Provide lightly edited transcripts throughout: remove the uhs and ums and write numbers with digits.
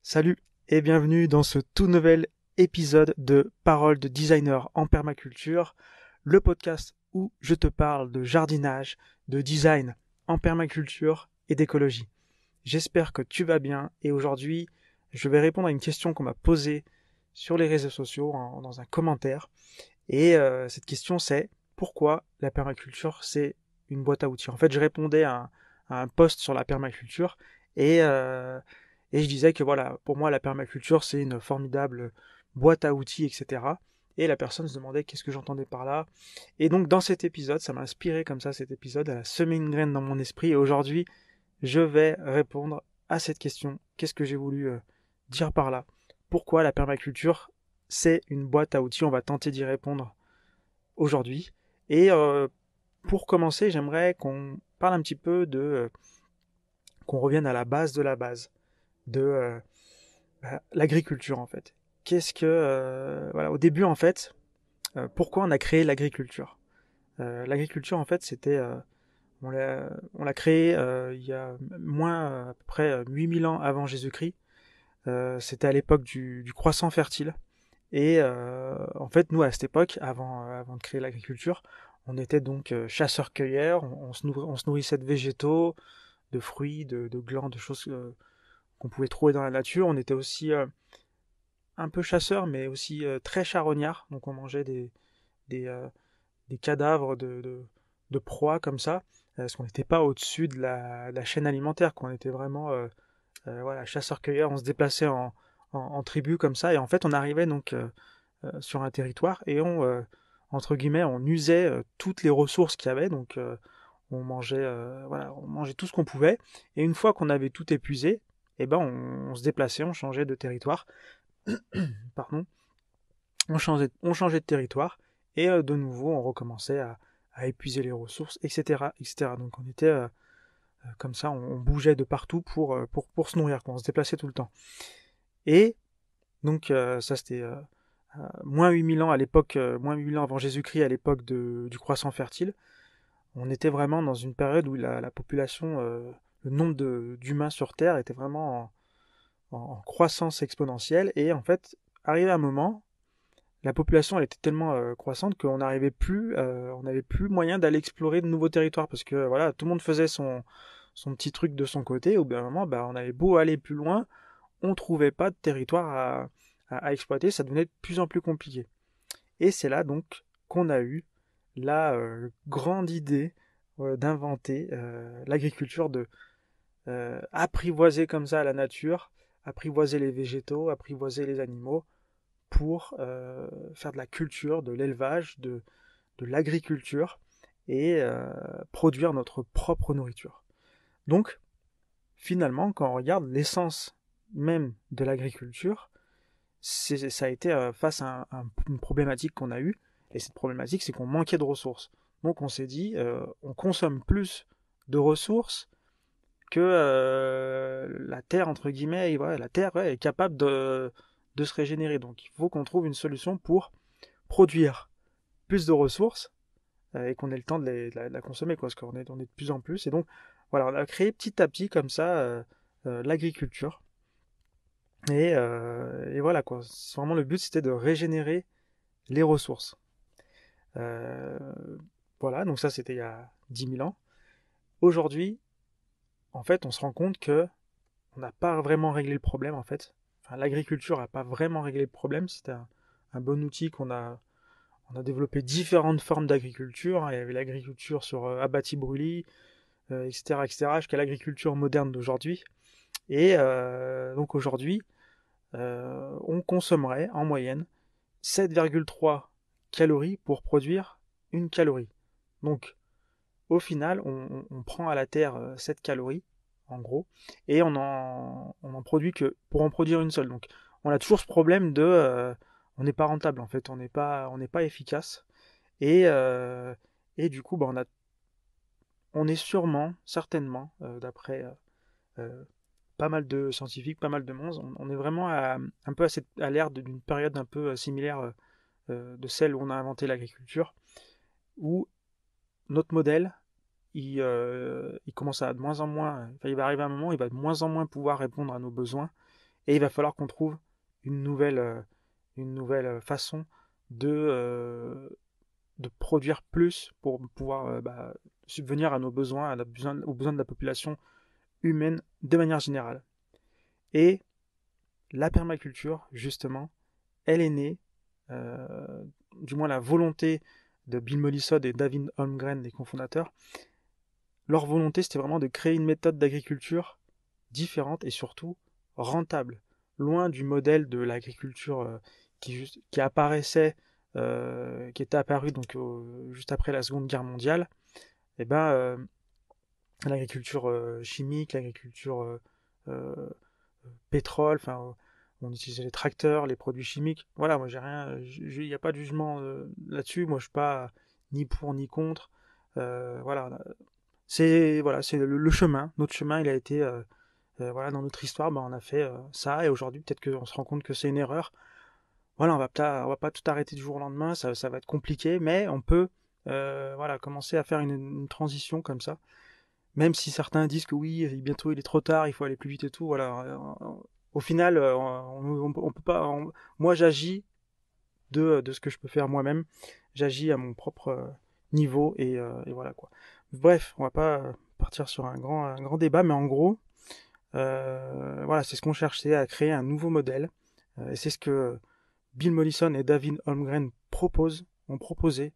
Salut et bienvenue dans ce tout nouvel épisode de Paroles de designer en permaculture, le podcast où je te parle de jardinage, de design en permaculture et d'écologie. J'espère que tu vas bien et aujourd'hui je vais répondre à une question qu'on m'a posée sur les réseaux sociaux dans un commentaire et cette question c'est pourquoi la permaculture c'est une boîte à outils. En fait je répondais à un post sur la permaculture et et je disais que voilà, pour moi, la permaculture, c'est une formidable boîte à outils, etc. Et la personne se demandait qu'est-ce que j'entendais par là. Et donc, dans cet épisode, ça m'a inspiré comme ça, cet épisode, elle a semé une graine dans mon esprit. Et aujourd'hui, je vais répondre à cette question. Qu'est-ce que j'ai voulu dire par là? Pourquoi la permaculture, c'est une boîte à outils? On va tenter d'y répondre aujourd'hui. Et pour commencer, j'aimerais qu'on parle un petit peu qu'on revienne à la base de la base, de l'agriculture en fait. Qu'est-ce que voilà, au début en fait, pourquoi on a créé l'agriculture? L'agriculture en fait, c'était on l'a créé il y a moins à peu près 8000 ans avant Jésus-Christ. C'était à l'époque du croissant fertile. Et en fait, nous à cette époque, avant de créer l'agriculture, on était donc chasseurs-cueilleurs. On se nourrissait de végétaux, de fruits, de glands, de choses qu'on pouvait trouver dans la nature. On était aussi un peu chasseur, mais aussi très charognard. Donc on mangeait des, euh, des cadavres de proies comme ça, parce qu'on n'était pas au-dessus de la chaîne alimentaire, quoi. On était vraiment voilà, chasseur-cueilleur, on se déplaçait en tribu comme ça, et en fait on arrivait donc sur un territoire, et entre guillemets, on usait toutes les ressources qu'il y avait, donc on mangeait, voilà, on mangeait tout ce qu'on pouvait, et une fois qu'on avait tout épuisé, eh ben on se déplaçait, on changeait de territoire, pardon, on changeait de territoire et de nouveau on recommençait à épuiser les ressources, etc., etc. Donc on était comme ça, on bougeait de partout pour se nourrir, quoi. On se déplaçait tout le temps. Et donc ça c'était moins 8000 ans à l'époque, moins 8000 ans avant Jésus-Christ, à l'époque du croissant fertile. On était vraiment dans une période où la population, le nombre d'humains sur Terre était vraiment en croissance exponentielle. Et en fait, arrivé un moment, la population elle était tellement croissante qu'on n'avait plus moyen d'aller explorer de nouveaux territoires parce que voilà, tout le monde faisait son petit truc de son côté. Au bout d'un moment, bah, on avait beau aller plus loin, on trouvait pas de territoire à exploiter, ça devenait de plus en plus compliqué. Et c'est là donc qu'on a eu la grande idée d'inventer l'agriculture, de apprivoiser comme ça la nature, apprivoiser les végétaux, apprivoiser les animaux pour faire de la culture, de l'élevage, de l'agriculture et produire notre propre nourriture. Donc, finalement, quand on regarde l'essence même de l'agriculture, ça a été face à une problématique qu'on a eue, et cette problématique, c'est qu'on manquait de ressources. Donc on s'est dit, on consomme plus de ressources que la Terre, entre guillemets, et voilà, la Terre ouais, est capable de se régénérer. Donc il faut qu'on trouve une solution pour produire plus de ressources et qu'on ait le temps de la consommer, quoi, parce on est de plus en plus. Et donc, voilà, on a créé petit à petit comme ça l'agriculture. Et voilà, quoi. Vraiment, le but, c'était de régénérer les ressources. Euh, voilà, donc ça, c'était il y a 10 000 ans. Aujourd'hui, en fait, on se rend compte que on n'a pas vraiment réglé le problème, en fait. Enfin, l'agriculture n'a pas vraiment réglé le problème. C'était un bon outil on a développé différentes formes d'agriculture, hein. Il y avait l'agriculture sur abbati brûlis, etc., etc., jusqu'à l'agriculture moderne d'aujourd'hui. Et donc aujourd'hui, on consommerait en moyenne 7,3 calories pour produire une calorie. Donc au final, on prend à la Terre 7 calories, en gros, et on en produit que pour en produire une seule. Donc on a toujours ce problème de on n'est pas rentable en fait, on n'est pas efficace. Et, euh, et du coup, bah, on est sûrement, certainement, d'après euh, pas mal de scientifiques, pas mal de monde, on est vraiment un peu à l'ère d'une période un peu similaire de celle où on a inventé l'agriculture, où notre modèle, il commence à de moins en moins, enfin, il va arriver un moment où il va de moins en moins pouvoir répondre à nos besoins, Et il va falloir qu'on trouve une nouvelle façon de produire plus pour pouvoir subvenir à nos besoins, aux besoins de la population humaine de manière générale. Et la permaculture, justement, elle est née, euh, du moins la volonté de Bill Mollison et David Holmgren, les cofondateurs, leur volonté c'était vraiment de créer une méthode d'agriculture différente et surtout rentable, loin du modèle de l'agriculture qui apparaissait, qui était apparu donc juste après la Seconde Guerre mondiale. Et ben l'agriculture chimique, l'agriculture euh, pétrole, enfin on utilisait les tracteurs, les produits chimiques. Voilà, moi j'ai rien, il n'y a pas de jugement là-dessus. Moi je suis pas ni pour ni contre. Voilà, c'est le chemin. Notre chemin, il a été voilà, dans notre histoire, on a fait ça, et aujourd'hui peut-être qu'on se rend compte que c'est une erreur. Voilà, on va pas tout arrêter du jour au lendemain, ça va être compliqué, mais on peut voilà, commencer à faire une transition comme ça. Même si certains disent que oui, bientôt il est trop tard, il faut aller plus vite et tout, voilà. Au final, on peut pas. Moi, j'agis de ce que je peux faire moi-même. J'agis à mon propre niveau et voilà quoi. Bref, on va pas partir sur un grand débat, mais en gros, voilà, c'est ce qu'on cherchait à créer un nouveau modèle. Et c'est ce que Bill Mollison et David Holmgren ont proposé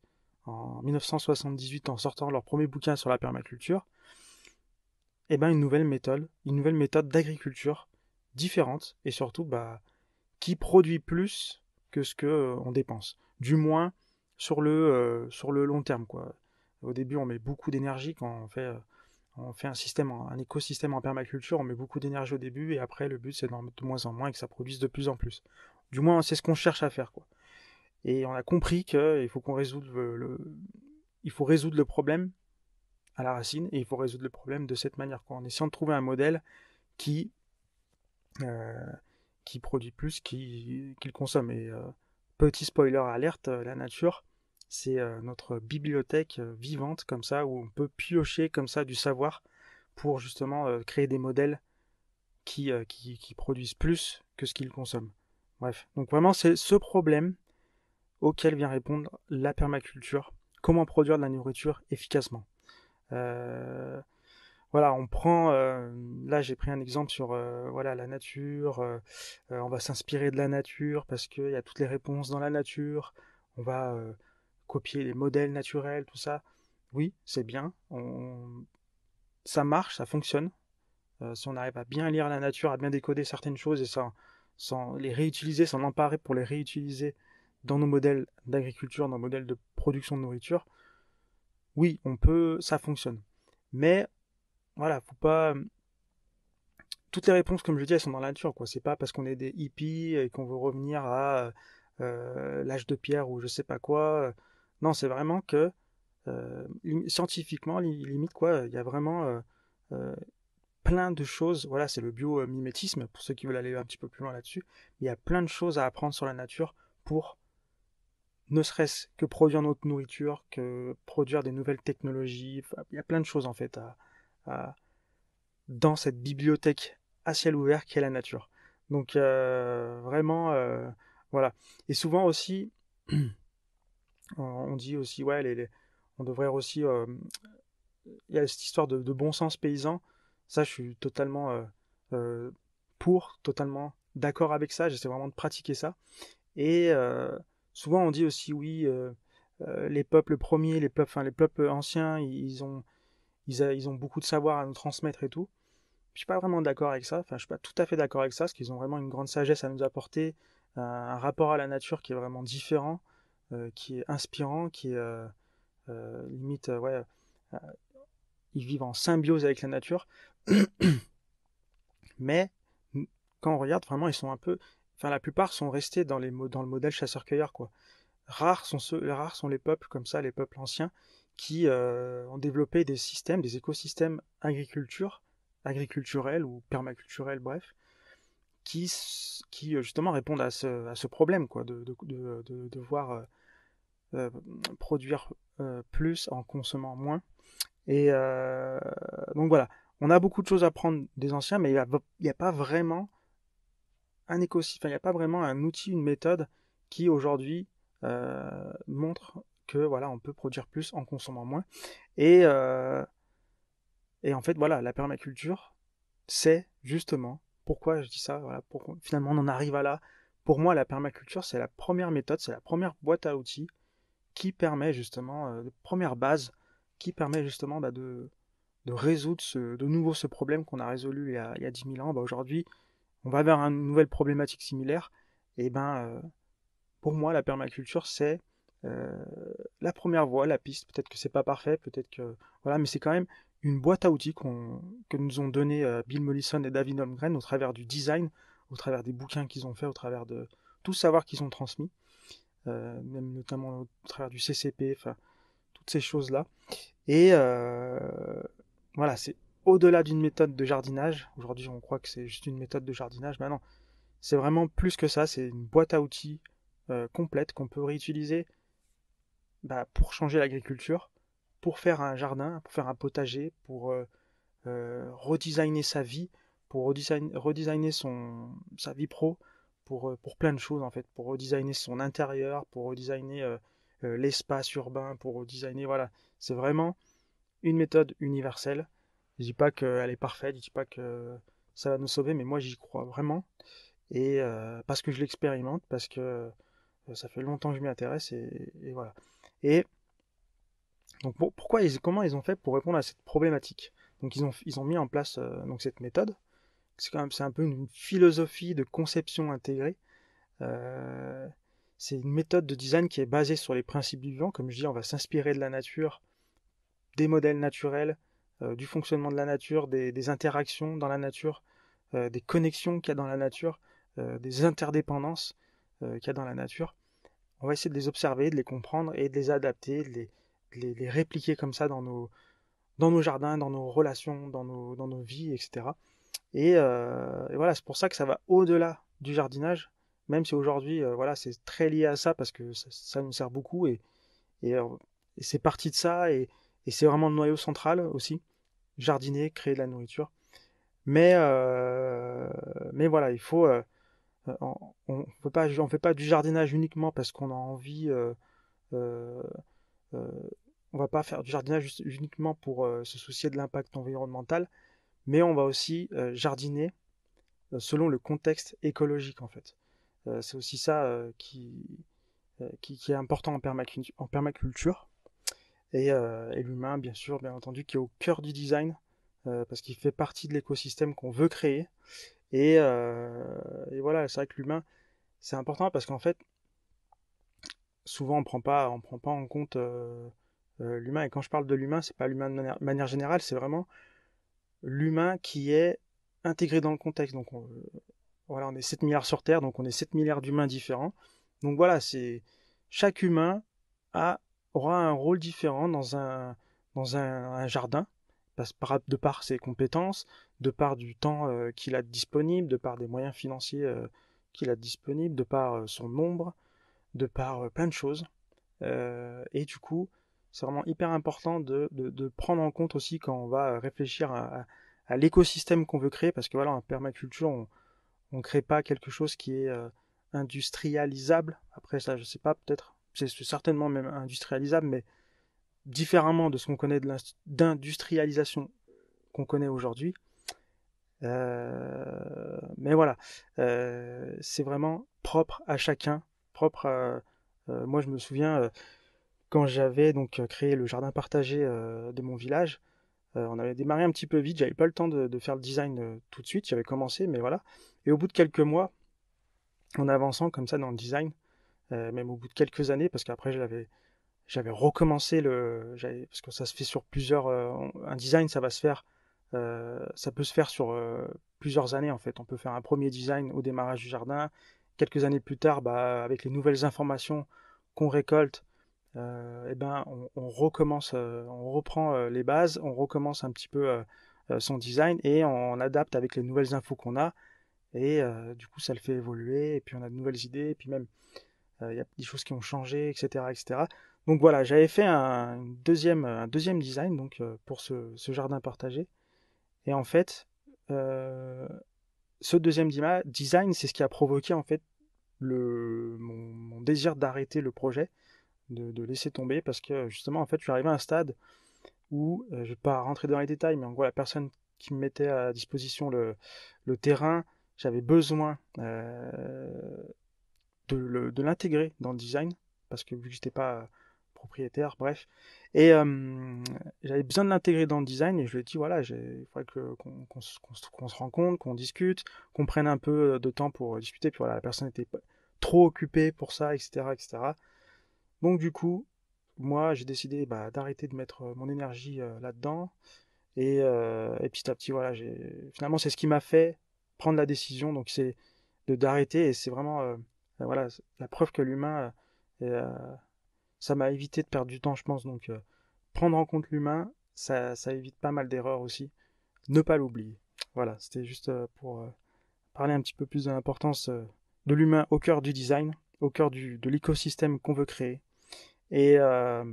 en 1978 en sortant leur premier bouquin sur la permaculture. Et ben une nouvelle méthode d'agriculture différente et surtout qui produit plus que ce que on dépense. Du moins sur le long terme quoi. Au début, on met beaucoup d'énergie quand on fait un écosystème en permaculture, on met beaucoup d'énergie au début et après le but c'est d'en mettre de moins en moins et que ça produise de plus en plus. Du moins, c'est ce qu'on cherche à faire quoi. Et on a compris qu'il faut il faut résoudre le problème à la racine et il faut résoudre le problème de cette manière quoi, en essayant de trouver un modèle qui euh, qui produit plus qu'il consomme. Et petit spoiler alerte, la nature, c'est notre bibliothèque vivante comme ça, où on peut piocher comme ça du savoir pour justement créer des modèles qui produisent plus que ce qu'ils consomment. Bref, donc vraiment c'est ce problème auquel vient répondre la permaculture. Comment produire de la nourriture efficacement. Euh, Voilà, on prend. Là, j'ai pris un exemple sur voilà la nature. On va s'inspirer de la nature parce qu'il y a toutes les réponses dans la nature. On va copier les modèles naturels, tout ça. Oui, c'est bien. Ça marche, ça fonctionne. Si on arrive à bien lire la nature, à bien décoder certaines choses et sans les réutiliser, s'en emparer pour les réutiliser dans nos modèles d'agriculture, dans nos modèles de production de nourriture, oui, on peut, ça fonctionne. Mais voilà, faut pas. Toutes les réponses, comme je dis, elles sont dans la nature, quoi. C'est pas parce qu'on est des hippies et qu'on veut revenir à l'âge de pierre ou je sais pas quoi. Non, c'est vraiment que scientifiquement, limite quoi, il y a vraiment euh, plein de choses. Voilà, c'est le biomimétisme pour ceux qui veulent aller un petit peu plus loin là-dessus. Il y a plein de choses à apprendre sur la nature pour ne serait-ce que produire notre nourriture, que produire des nouvelles technologies. Enfin, il y a plein de choses en fait à, dans cette bibliothèque à ciel ouvert qu'est la nature. Donc vraiment, voilà. Et souvent aussi, on dit aussi, ouais, on devrait aussi, il y a cette histoire de bon sens paysan. Ça, je suis totalement euh, totalement d'accord avec ça. J'essaie vraiment de pratiquer ça. Et souvent, on dit aussi, oui, les peuples premiers, les peuples anciens, ils ont beaucoup de savoir à nous transmettre et tout. Je suis pas vraiment d'accord avec ça. Enfin, je suis pas tout à fait d'accord avec ça, parce qu'ils ont vraiment une grande sagesse à nous apporter, un rapport à la nature qui est vraiment différent, qui est inspirant, qui est limite, ouais, euh, ils vivent en symbiose avec la nature. Mais quand on regarde, vraiment, ils sont un peu, enfin, la plupart sont restés dans le modèle chasseur-cueilleur, quoi. Rares sont les peuples comme ça, les peuples anciens, qui ont développé des systèmes, des écosystèmes agriculturels ou permaculturels, bref, qui justement répondent à ce problème, quoi, de devoir euh, produire plus en consommant moins. Et donc voilà, on a beaucoup de choses à prendre des anciens, mais il n'y a pas vraiment un écosystème, il n'y a pas vraiment un outil, une méthode qui aujourd'hui montre que voilà, on peut produire plus en consommant moins. Et, euh, et en fait, voilà, la permaculture, c'est justement pourquoi je dis ça. Voilà, finalement, on en arrive à là. Pour moi, la permaculture, c'est la première méthode, c'est la première boîte à outils qui permet justement, de première base, qui permet justement de résoudre de nouveau ce problème qu'on a résolu il y a 10 000 ans. Bah, aujourd'hui, on va vers une nouvelle problématique similaire. Et ben, pour moi, la permaculture, c'est euh, la première voie, la piste. Peut-être que c'est pas parfait, peut-être que voilà, mais c'est quand même une boîte à outils que nous ont donné Bill Mollison et David Holmgren au travers du design, au travers des bouquins qu'ils ont fait, au travers de tout le savoir qu'ils ont transmis, même notamment au travers du CCP, enfin toutes ces choses-là. Et voilà, c'est au-delà d'une méthode de jardinage. Aujourd'hui, on croit que c'est juste une méthode de jardinage, mais non, c'est vraiment plus que ça. C'est une boîte à outils complète qu'on peut réutiliser pour changer l'agriculture, pour faire un jardin, pour faire un potager, pour redesigner sa vie, pour redesigner sa vie pro, pour plein de choses en fait, pour redesigner son intérieur, pour redesigner l'espace urbain, pour redesigner, voilà. C'est vraiment une méthode universelle. Je dis pas qu'elle est parfaite, je dis pas que ça va nous sauver, mais moi j'y crois vraiment. Et parce que je l'expérimente, parce que ça fait longtemps que je m'y intéresse, et voilà. Et donc comment ils ont fait pour répondre à cette problématique? Donc ils ont mis en place donc cette méthode. C'est un peu une philosophie de conception intégrée. Euh, c'est une méthode de design qui est basée sur les principes du vivant. Comme je dis, on va s'inspirer de la nature, des modèles naturels, du fonctionnement de la nature, des interactions dans la nature, des connexions qu'il y a dans la nature, des interdépendances qu'il y a dans la nature. On va essayer de les observer, de les comprendre et de les adapter, les répliquer comme ça dans nos jardins, dans nos relations, dans nos vies, etc. Et voilà, c'est pour ça que ça va au-delà du jardinage, même si aujourd'hui, voilà, c'est très lié à ça parce que ça nous sert beaucoup et, euh, et c'est parti de ça et c'est vraiment le noyau central aussi, jardiner, créer de la nourriture. Mais voilà, il faut, on fait pas du jardinage uniquement parce qu'on a envie. Euh, euh, on va pas faire du jardinage uniquement pour se soucier de l'impact environnemental, mais on va aussi jardiner selon le contexte écologique en fait. C'est aussi ça qui est important en permaculture. Et l'humain, bien sûr, bien entendu, qui est au cœur du design, parce qu'il fait partie de l'écosystème qu'on veut créer. Et voilà, c'est vrai que l'humain, c'est important parce qu'en fait, souvent on prend pas en compte l'humain. Et quand je parle de l'humain, c'est pas l'humain de manière générale, c'est vraiment l'humain qui est intégré dans le contexte. Donc voilà, on est 7 milliards sur Terre, donc on est 7 milliards d'humains différents. Donc voilà, c'est chaque humain a, aura un rôle différent dans un jardin, de par ses compétences, de par du temps qu'il a disponible, de par des moyens financiers qu'il a disponibles, de par son nombre, de par plein de choses. Et du coup, c'est vraiment hyper important de prendre en compte aussi quand on va réfléchir à l'écosystème qu'on veut créer, parce que voilà, en permaculture, on crée pas quelque chose qui est industrialisable. Après ça, je sais pas, peut-être, c'est certainement même industrialisable, mais différemment de ce qu'on connaît d'industrialisation qu'on connaît aujourd'hui. Mais voilà, c'est vraiment propre à chacun, propre à, moi je me souviens quand j'avais donc créé le jardin partagé de mon village, on avait démarré un petit peu vite, j'avais pas le temps de faire le design tout de suite, j'avais commencé, mais voilà. Et au bout de quelques mois, en avançant comme ça dans le design, même au bout de quelques années, parce qu'après j'avais recommencé parce que ça se fait sur plusieurs, un design ça va se faire, ça peut se faire sur plusieurs années en fait. On peut faire un premier design au démarrage du jardin, quelques années plus tard, avec les nouvelles informations qu'on récolte, eh ben on recommence, on reprend les bases, on recommence un petit peu son design et on adapte avec les nouvelles infos qu'on a. Et du coup, ça le fait évoluer, et puis on a de nouvelles idées, et puis même, il y a des choses qui ont changé, etc., etc. Donc voilà, j'avais fait un deuxième design donc, pour ce jardin partagé. Et en fait, euh, ce deuxième design, c'est ce qui a provoqué en fait mon désir d'arrêter le projet, de laisser tomber, parce que justement, en fait, je suis arrivé à un stade où, je vais pas rentrer dans les détails, mais en gros, la personne qui me mettait à disposition le terrain, j'avais besoin de l'intégrer dans le design, parce que vu que j'étais pas propriétaire, bref. Et j'avais besoin de l'intégrer dans le design, et je lui ai dit, voilà, il faudrait qu'on se rencontre, qu'on discute, qu'on prenne un peu de temps pour discuter, puis voilà, la personne était trop occupée pour ça, etc., etc. Donc du coup, moi, j'ai décidé d'arrêter de mettre mon énergie là-dedans, et petit à petit, voilà, finalement, c'est ce qui m'a fait prendre la décision, donc c'est d'arrêter, et c'est vraiment voilà, la preuve que l'humain, ça m'a évité de perdre du temps, je pense. Donc prendre en compte l'humain, ça évite pas mal d'erreurs aussi. Ne pas l'oublier. Voilà, c'était juste pour parler un petit peu plus de l'importance de l'humain au cœur du design, au cœur de l'écosystème qu'on veut créer. Et, euh,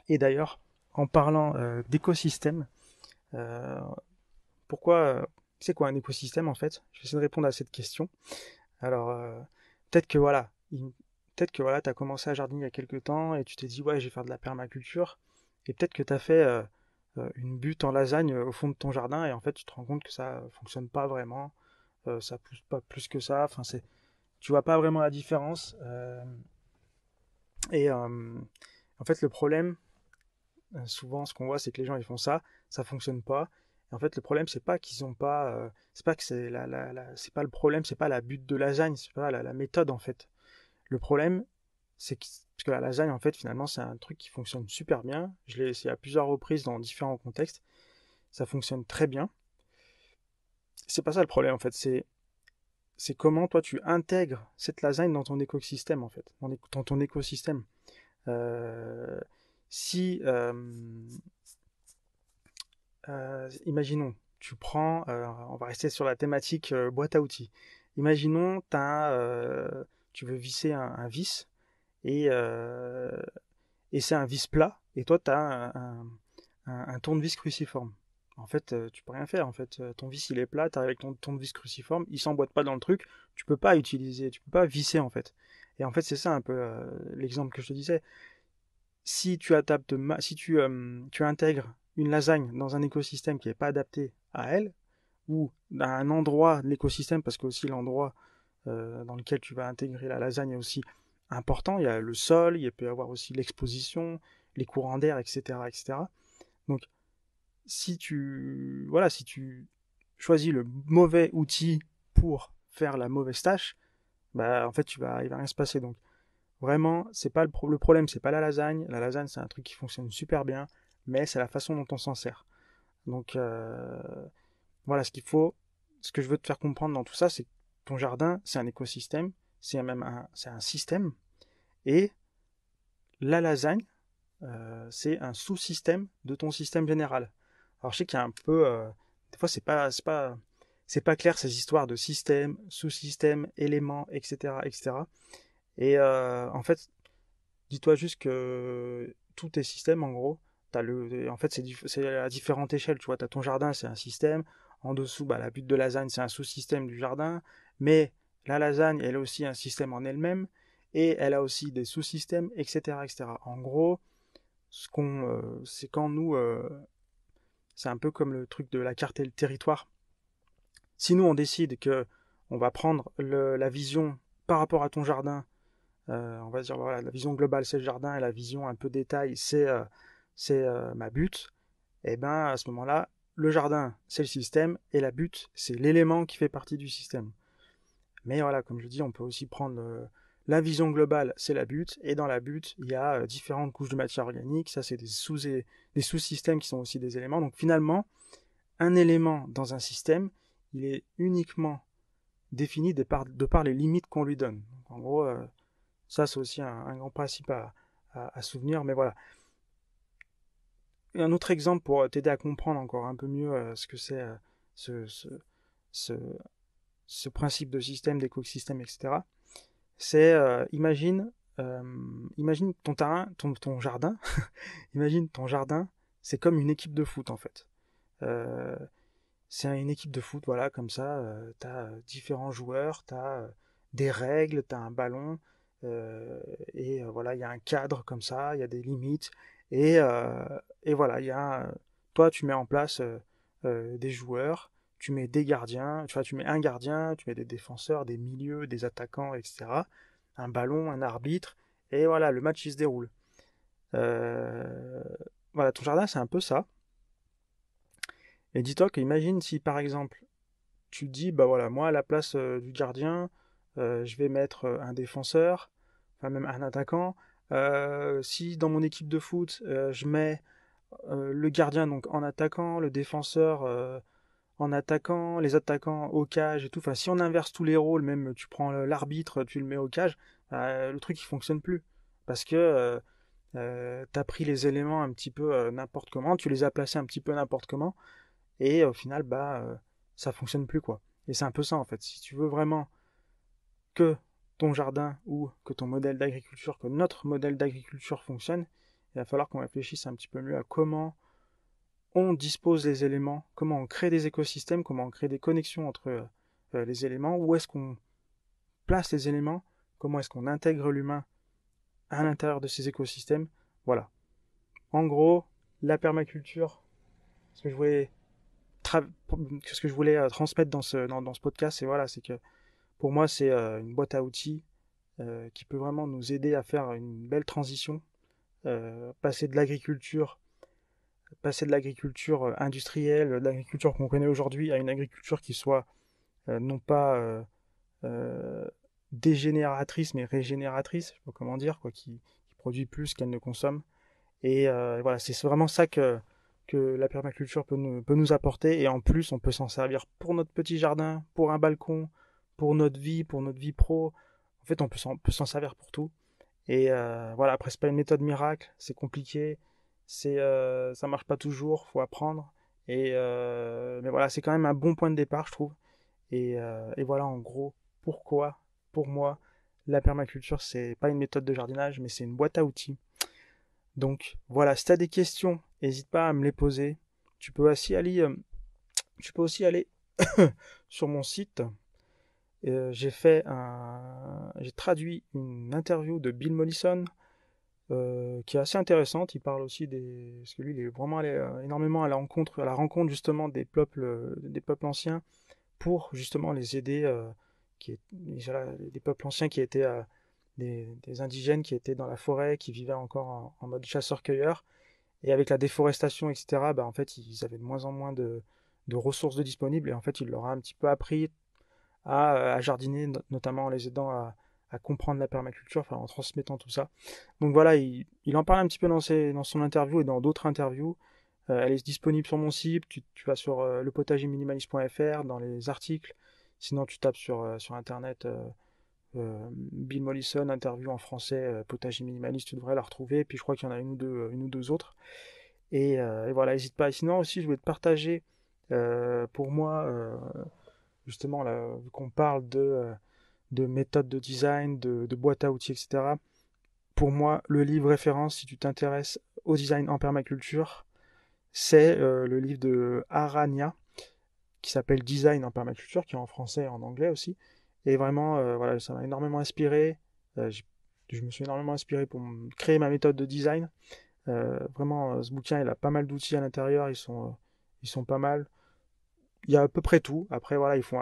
et d'ailleurs, en parlant d'écosystème, euh, pourquoi, c'est quoi un écosystème en fait? Je vais essayer de répondre à cette question. Alors, peut-être que voilà, peut-être que voilà, tu as commencé à jardiner il y a quelques temps et tu t'es dit, ouais, je vais faire de la permaculture. Et peut-être que tu as fait une butte en lasagne au fond de ton jardin et en fait, tu te rends compte que ça fonctionne pas vraiment, ça pousse pas plus que ça. Enfin, tu vois pas vraiment la différence. Et en fait, le problème, souvent, ce qu'on voit, c'est que les gens ils font ça, ça fonctionne pas. Et en fait, le problème, c'est pas qu'ils ont pas, c'est pas que c'est c'est pas le problème, c'est pas la butte de lasagne, c'est pas la méthode en fait. Le problème, c'est parce que la lasagne, en fait, finalement, c'est un truc qui fonctionne super bien. Je l'ai essayé à plusieurs reprises dans différents contextes. Ça fonctionne très bien. C'est pas ça le problème, en fait. C'est comment toi tu intègres cette lasagne dans ton écosystème, en fait. Dans ton écosystème. Euh, si, imaginons, tu prends, on va rester sur la thématique boîte à outils. Imaginons, tu veux visser un vis et c'est un vis plat, et toi, tu as un tournevis cruciforme. En fait, tu peux rien faire. En fait, ton vis, il est plat, tu arrives avec ton tournevis cruciforme, il s'emboîte pas dans le truc, tu peux pas utiliser, tu peux pas visser, en fait. Et en fait, c'est ça un peu l'exemple que je te disais. Si tu adaptes, si tu intègres une lasagne dans un écosystème qui n'est pas adapté à elle, ou à un endroit de l'écosystème, parce que aussi l'endroit dans lequel tu vas intégrer la lasagne est aussi important. Il y a le sol, il peut y avoir aussi l'exposition, les courants d'air, etc., etc. Donc, si tu choisis le mauvais outil pour faire la mauvaise tâche, en fait, il va rien se passer. Donc, vraiment, c'est pas le problème, c'est pas la lasagne. La lasagne, c'est un truc qui fonctionne super bien, mais c'est la façon dont on s'en sert. Donc, voilà, ce que je veux te faire comprendre dans tout ça, c'est que ton jardin, c'est un écosystème, c'est un système, et la lasagne, c'est un sous-système de ton système général. Alors je sais qu'il y a un peu, des fois c'est pas clair ces histoires de système, sous-système, éléments, etc., etc. Et en fait, dis-toi juste que tous tes systèmes, en gros, en fait, c'est à différentes échelles. Tu vois, t'as ton jardin, c'est un système. En dessous, la butte de lasagne, c'est un sous-système du jardin. Mais la lasagne, elle a aussi un système en elle-même. Et elle a aussi des sous-systèmes, etc., etc. En gros, c'est quand nous, c'est un peu comme le truc de la carte et le territoire. Si nous, on décide que on va prendre la vision par rapport à ton jardin, on va dire voilà, la vision globale c'est le jardin et la vision un peu détail c'est ma butte, et ben à ce moment-là, le jardin c'est le système et la butte c'est l'élément qui fait partie du système. Mais voilà, comme je dis, on peut aussi prendre la vision globale, c'est la butte, et dans la butte, il y a différentes couches de matière organique, ça c'est des sous-systèmes qui sont aussi des éléments. Donc finalement, un élément dans un système, il est uniquement défini de par les limites qu'on lui donne. Donc, en gros, ça, c'est aussi un grand principe à souvenir. Mais voilà. Et un autre exemple pour t'aider à comprendre encore un peu mieux ce que c'est ce, ce, ce, ce principe de système, d'écosystème, etc. C'est, imagine ton terrain, ton jardin. Imagine ton jardin, c'est comme une équipe de foot en fait. Euh, c'est une équipe de foot, voilà, comme ça, t'as différents joueurs, t'as des règles, t'as un ballon, voilà, il y a un cadre comme ça, il y a des limites, et, euh, et voilà, toi, tu mets en place des joueurs, tu mets des gardiens, tu mets un gardien, tu mets des défenseurs, des milieux, des attaquants, etc., un ballon, un arbitre, et voilà, le match il se déroule. Euh, voilà, ton jardin, c'est un peu ça. Et dis-toi que imagine si par exemple tu te dis, bah voilà, moi à la place du gardien, je vais mettre un défenseur, enfin même un attaquant. Si dans mon équipe de foot, je mets le gardien donc en attaquant, le défenseur en attaquant, les attaquants au cage et tout, enfin si on inverse tous les rôles, même tu prends l'arbitre, tu le mets au cage, le truc il fonctionne plus. Parce que t'as pris les éléments un petit peu n'importe comment, tu les as placés un petit peu n'importe comment, et au final, ça fonctionne plus, quoi. Et c'est un peu ça, en fait. Si tu veux vraiment que ton jardin ou que ton modèle d'agriculture, que notre modèle d'agriculture fonctionne, il va falloir qu'on réfléchisse un petit peu mieux à comment on dispose les éléments, comment on crée des écosystèmes, comment on crée des connexions entre les éléments, où est-ce qu'on place les éléments, comment est-ce qu'on intègre l'humain à l'intérieur de ces écosystèmes. Voilà. En gros, la permaculture, ce que je voulais, ce que je voulais transmettre dans ce podcast, c'est que pour moi, c'est une boîte à outils qui peut vraiment nous aider à faire une belle transition, passer de l'agriculture industrielle, de l'agriculture qu'on connaît aujourd'hui, à une agriculture qui soit non pas euh, dégénératrice, mais régénératrice, je sais pas comment dire, quoi, qui produit plus qu'elle ne consomme. Et voilà, c'est vraiment ça que la permaculture peut nous apporter. Et en plus, on peut s'en servir pour notre petit jardin, pour un balcon, pour notre vie pro. En fait, peut s'en servir pour tout. Et voilà, après, c'est pas une méthode miracle, c'est compliqué, ça marche pas toujours, faut apprendre. Mais voilà, c'est quand même un bon point de départ, je trouve. Et voilà, en gros, pourquoi, pour moi, la permaculture, c'est pas une méthode de jardinage, mais c'est une boîte à outils. Donc voilà, si tu as des questions, n'hésite pas à me les poser. Tu peux aussi aller, tu peux aussi aller sur mon site. J'ai traduit une interview de Bill Mollison qui est assez intéressante. Il parle aussi parce que lui, il est vraiment allé énormément à la rencontre justement des peuples anciens pour justement les aider, voilà, des peuples anciens qui étaient des indigènes qui étaient dans la forêt, qui vivaient encore en mode chasseur-cueilleur. Et avec la déforestation, etc., en fait, ils avaient de moins en moins de ressources de disponibles. Et en fait, il leur a un petit peu appris à jardiner, notamment en les aidant à comprendre la permaculture, enfin, en transmettant tout ça. Donc voilà, il en parle un petit peu dans son interview et dans d'autres interviews. Elle est disponible sur mon site. Tu vas sur lepotagerminimaliste.fr dans les articles. Sinon, tu tapes sur Internet Bill Mollison, interview en français, potager minimaliste, tu devrais la retrouver. Et puis je crois qu'il y en a une ou deux autres. Et voilà, n'hésite pas. Et sinon aussi, je voulais te partager pour moi, justement, là, vu qu'on parle de méthode de design, de boîte à outils, etc. Pour moi, le livre référence, si tu t'intéresses au design en permaculture, c'est le livre de Arania, qui s'appelle Design en permaculture, qui est en français et en anglais aussi. Et vraiment, voilà, ça m'a énormément inspiré. Euh, je, je me suis énormément inspiré pour créer ma méthode de design. Vraiment, ce bouquin, il a pas mal d'outils à l'intérieur, ils sont pas mal. Il y a à peu près tout. Après, voilà, il faut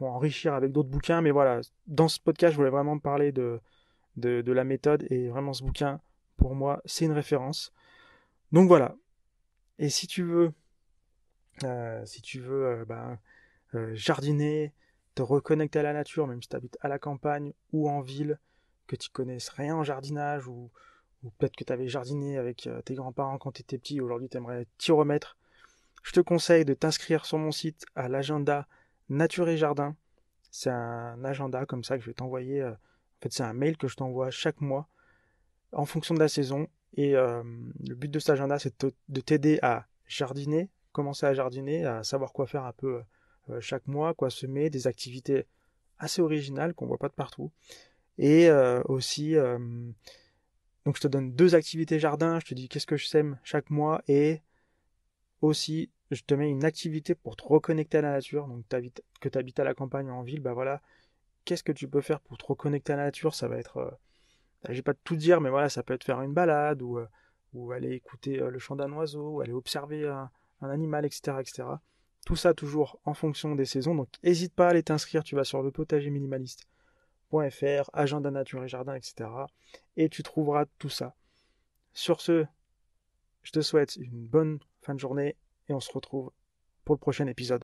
enrichir avec d'autres bouquins. Mais voilà, dans ce podcast, je voulais vraiment parler de la méthode. Et vraiment, ce bouquin, pour moi, c'est une référence. Donc voilà. Et si tu veux jardiner, te reconnecter à la nature, même si tu habites à la campagne ou en ville, que tu connaisses rien en jardinage, ou peut-être que tu avais jardiné avec tes grands-parents quand tu étais petit, aujourd'hui tu aimerais t'y remettre, je te conseille de t'inscrire sur mon site à l'agenda Nature et Jardin. C'est un agenda comme ça que je vais t'envoyer. En fait, c'est un mail que je t'envoie chaque mois en fonction de la saison. Et le but de cet agenda, c'est de t'aider à jardiner, commencer à jardiner, à savoir quoi faire un peu chaque mois, quoi semer, des activités assez originales qu'on voit pas de partout. Et aussi, donc je te donne deux activités jardin, je te dis qu'est-ce que je sème chaque mois, et aussi je te mets une activité pour te reconnecter à la nature. Donc que tu habites à la campagne ou en ville, bah voilà, qu'est-ce que tu peux faire pour te reconnecter à la nature? Ça va être, je vais pas tout dire, mais voilà, ça peut être faire une balade ou aller écouter le chant d'un oiseau, ou aller observer un animal, etc., etc. Tout ça toujours en fonction des saisons. Donc n'hésite pas à aller t'inscrire. Tu vas sur lepotagerminimaliste.fr, agenda nature et jardin, etc. Et tu trouveras tout ça. Sur ce, je te souhaite une bonne fin de journée et on se retrouve pour le prochain épisode.